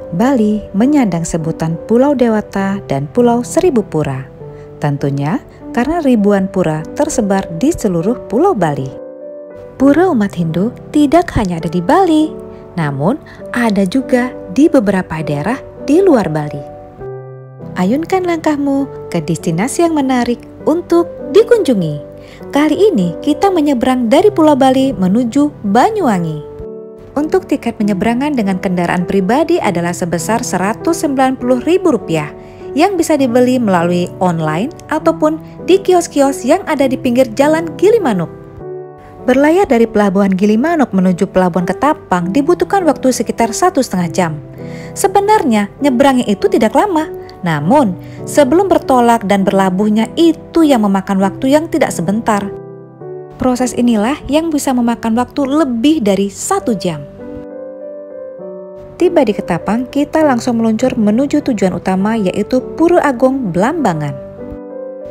Bali menyandang sebutan Pulau Dewata dan Pulau Seribu Pura. Tentunya karena ribuan pura tersebar di seluruh Pulau Bali. Pura umat Hindu tidak hanya ada di Bali, namun ada juga di beberapa daerah di luar Bali. Ayunkan langkahmu ke destinasi yang menarik untuk dikunjungi. Kali ini kita menyeberang dari Pulau Bali menuju Banyuwangi. Untuk tiket penyeberangan dengan kendaraan pribadi adalah sebesar Rp190.000 yang bisa dibeli melalui online ataupun di kios-kios yang ada di pinggir jalan Gilimanuk. Berlayar dari pelabuhan Gilimanuk menuju pelabuhan Ketapang dibutuhkan waktu sekitar 1,5 jam. Sebenarnya nyebrangnya itu tidak lama, namun sebelum bertolak dan berlabuhnya itu yang memakan waktu yang tidak sebentar. Proses inilah yang bisa memakan waktu lebih dari 1 jam. Tiba di Ketapang, kita langsung meluncur menuju tujuan utama yaitu Pura Agung Blambangan.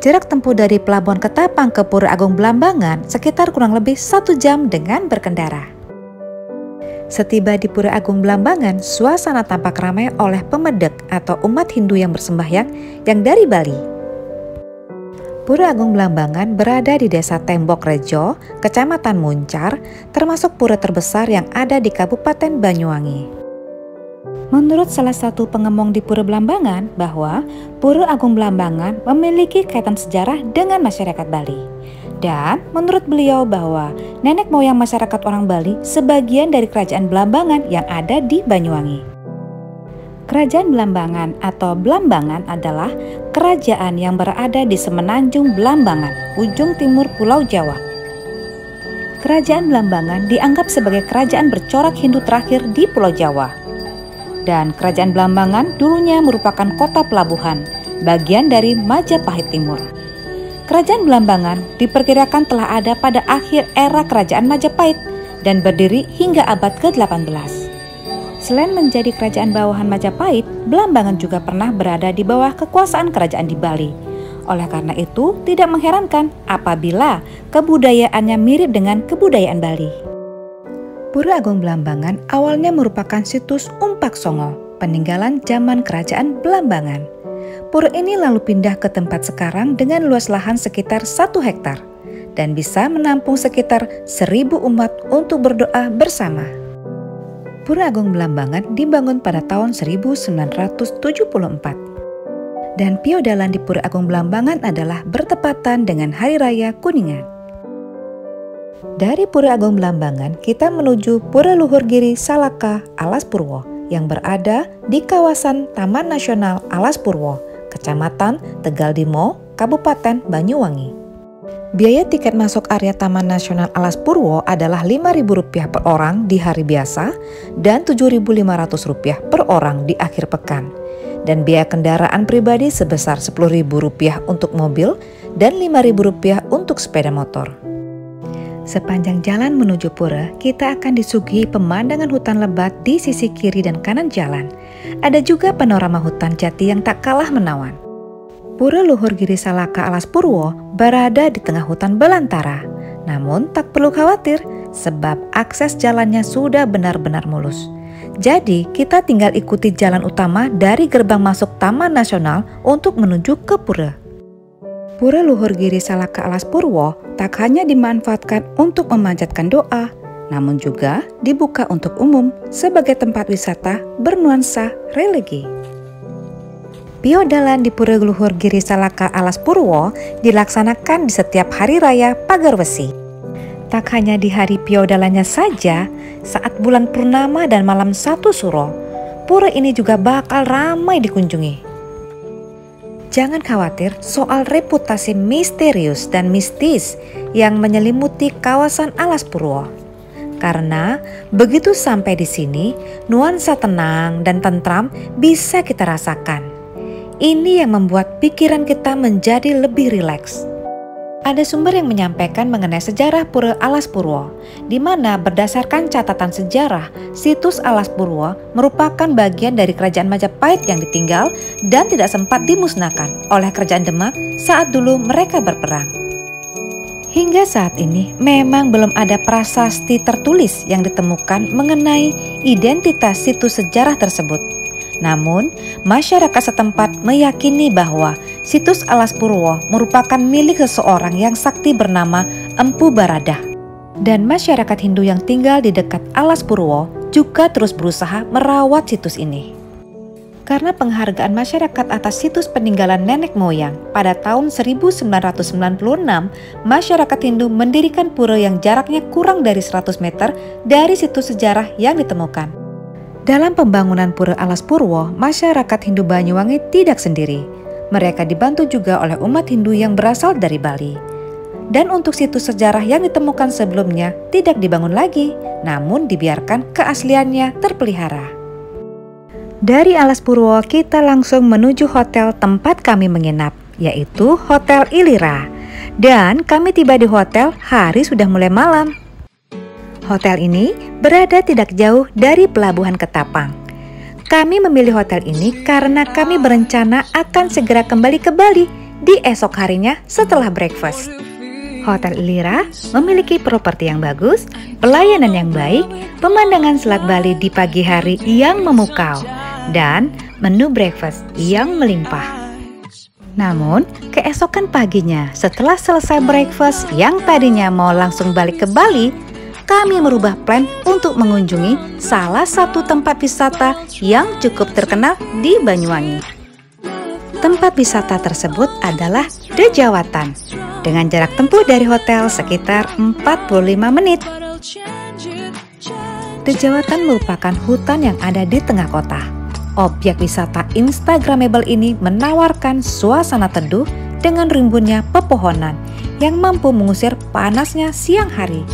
Jarak tempuh dari pelabuhan Ketapang ke Pura Agung Blambangan sekitar kurang lebih 1 jam dengan berkendara. Setiba di Pura Agung Blambangan, suasana tampak ramai oleh pemedek atau umat Hindu yang bersembahyang yang dari Bali. Pura Agung Blambangan berada di Desa Tembok Rejo, Kecamatan Muncar, termasuk pura terbesar yang ada di Kabupaten Banyuwangi. Menurut salah satu pengemong di Pura Blambangan bahwa Pura Agung Blambangan memiliki kaitan sejarah dengan masyarakat Bali. Dan menurut beliau bahwa nenek moyang masyarakat orang Bali sebagian dari kerajaan Blambangan yang ada di Banyuwangi. Kerajaan Blambangan atau Blambangan adalah kerajaan yang berada di semenanjung Blambangan, ujung timur Pulau Jawa. Kerajaan Blambangan dianggap sebagai kerajaan bercorak Hindu terakhir di Pulau Jawa. Dan kerajaan Blambangan dulunya merupakan kota pelabuhan, bagian dari Majapahit Timur. Kerajaan Blambangan diperkirakan telah ada pada akhir era kerajaan Majapahit dan berdiri hingga abad ke-18. Selain menjadi kerajaan bawahan Majapahit, Blambangan juga pernah berada di bawah kekuasaan kerajaan di Bali. Oleh karena itu, tidak mengherankan apabila kebudayaannya mirip dengan kebudayaan Bali. Pura Agung Blambangan awalnya merupakan situs Umpak Songo, peninggalan zaman kerajaan Blambangan. Pura ini lalu pindah ke tempat sekarang dengan luas lahan sekitar 1 hektar dan bisa menampung sekitar 1.000 umat untuk berdoa bersama. Pura Agung Blambangan dibangun pada tahun 1974. Dan piodalan di Pura Agung Blambangan adalah bertepatan dengan Hari Raya Kuningan. Dari Pura Agung Blambangan, kita menuju Pura Luhurgiri Salaka Alas Purwo yang berada di kawasan Taman Nasional Alas Purwo, Kecamatan Tegal Dimo, Kabupaten Banyuwangi. Biaya tiket masuk area Taman Nasional Alas Purwo adalah Rp5.000 per orang di hari biasa dan Rp7.500 per orang di akhir pekan. Dan biaya kendaraan pribadi sebesar Rp10.000 untuk mobil dan Rp5.000 untuk sepeda motor. Sepanjang jalan menuju pura, kita akan disuguhi pemandangan hutan lebat di sisi kiri dan kanan jalan. Ada juga panorama hutan jati yang tak kalah menawan. Pura Luhurgiri Salaka Alas Purwo berada di tengah hutan belantara. Namun tak perlu khawatir sebab akses jalannya sudah benar-benar mulus. Jadi kita tinggal ikuti jalan utama dari gerbang masuk Taman Nasional untuk menuju ke pura. Pura Luhurgiri Salaka Alas Purwo tak hanya dimanfaatkan untuk memanjatkan doa, namun juga dibuka untuk umum sebagai tempat wisata bernuansa religi. Piodalan di Pura Luhurgiri Salaka Alas Purwo dilaksanakan di setiap hari raya Pagar Wesi. Tak hanya di hari piodalannya saja, saat bulan purnama dan malam 1 Suro, pura ini juga bakal ramai dikunjungi. Jangan khawatir soal reputasi misterius dan mistis yang menyelimuti kawasan Alas Purwo. Karena begitu sampai di sini, nuansa tenang dan tentram bisa kita rasakan. Ini yang membuat pikiran kita menjadi lebih rileks. Ada sumber yang menyampaikan mengenai sejarah Pura Alas Purwo, di mana berdasarkan catatan sejarah, situs Alas Purwo merupakan bagian dari kerajaan Majapahit yang ditinggal dan tidak sempat dimusnahkan oleh kerajaan Demak saat dulu mereka berperang. Hingga saat ini memang belum ada prasasti tertulis yang ditemukan mengenai identitas situs sejarah tersebut. Namun, masyarakat setempat meyakini bahwa situs Alas Purwo merupakan milik seseorang yang sakti bernama Empu Baradah. Dan masyarakat Hindu yang tinggal di dekat Alas Purwo juga terus berusaha merawat situs ini. Karena penghargaan masyarakat atas situs peninggalan nenek moyang, pada tahun 1996, masyarakat Hindu mendirikan pura yang jaraknya kurang dari 100 meter dari situs sejarah yang ditemukan. Dalam pembangunan Pura Alas Purwo, masyarakat Hindu Banyuwangi tidak sendiri. Mereka dibantu juga oleh umat Hindu yang berasal dari Bali. Dan untuk situs sejarah yang ditemukan sebelumnya tidak dibangun lagi, namun dibiarkan keasliannya terpelihara. Dari Alas Purwo kita langsung menuju hotel tempat kami menginap, yaitu Hotel Ilira. Dan kami tiba di hotel hari sudah mulai malam. Hotel ini berada tidak jauh dari Pelabuhan Ketapang. Kami memilih hotel ini karena kami berencana akan segera kembali ke Bali di esok harinya setelah breakfast. Hotel Ilira memiliki properti yang bagus, pelayanan yang baik, pemandangan Selat Bali di pagi hari yang memukau, dan menu breakfast yang melimpah. Namun, keesokan paginya setelah selesai breakfast yang tadinya mau langsung balik ke Bali, kami merubah plan untuk mengunjungi salah satu tempat wisata yang cukup terkenal di Banyuwangi. Tempat wisata tersebut adalah Dejawatan, dengan jarak tempuh dari hotel sekitar 45 menit. Dejawatan merupakan hutan yang ada di tengah kota. Objek wisata instagramable ini menawarkan suasana teduh dengan rimbunnya pepohonan yang mampu mengusir panasnya siang hari.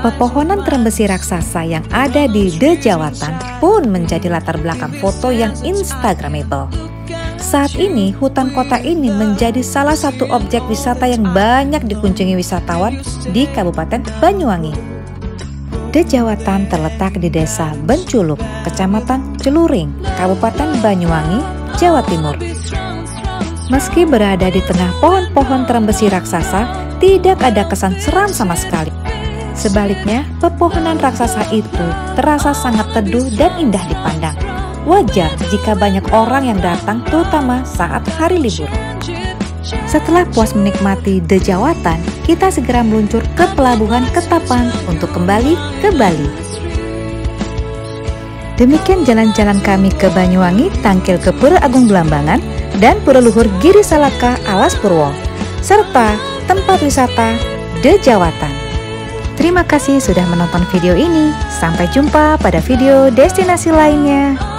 Pepohonan terem besi raksasa yang ada di Dejawatan pun menjadi latar belakang foto yang instagramable. Saat ini, hutan kota ini menjadi salah satu objek wisata yang banyak dikunjungi wisatawan di Kabupaten Banyuwangi. Dejawatan terletak di Desa Benculuk, Kecamatan Celuring, Kabupaten Banyuwangi, Jawa Timur. Meski berada di tengah pohon-pohon terem besi raksasa, tidak ada kesan seram sama sekali. Sebaliknya, pepohonan raksasa itu terasa sangat teduh dan indah dipandang. Wajar jika banyak orang yang datang, terutama saat hari libur. Setelah puas menikmati Dejawatan, kita segera meluncur ke Pelabuhan Ketapang untuk kembali ke Bali. Demikian jalan-jalan kami ke Banyuwangi, Tangkil ke Pura Agung Blambangan, dan Pura Luhur Giri Salaka Alas Purwo, serta tempat wisata Dejawatan. Terima kasih sudah menonton video ini. Sampai jumpa pada video destinasi lainnya.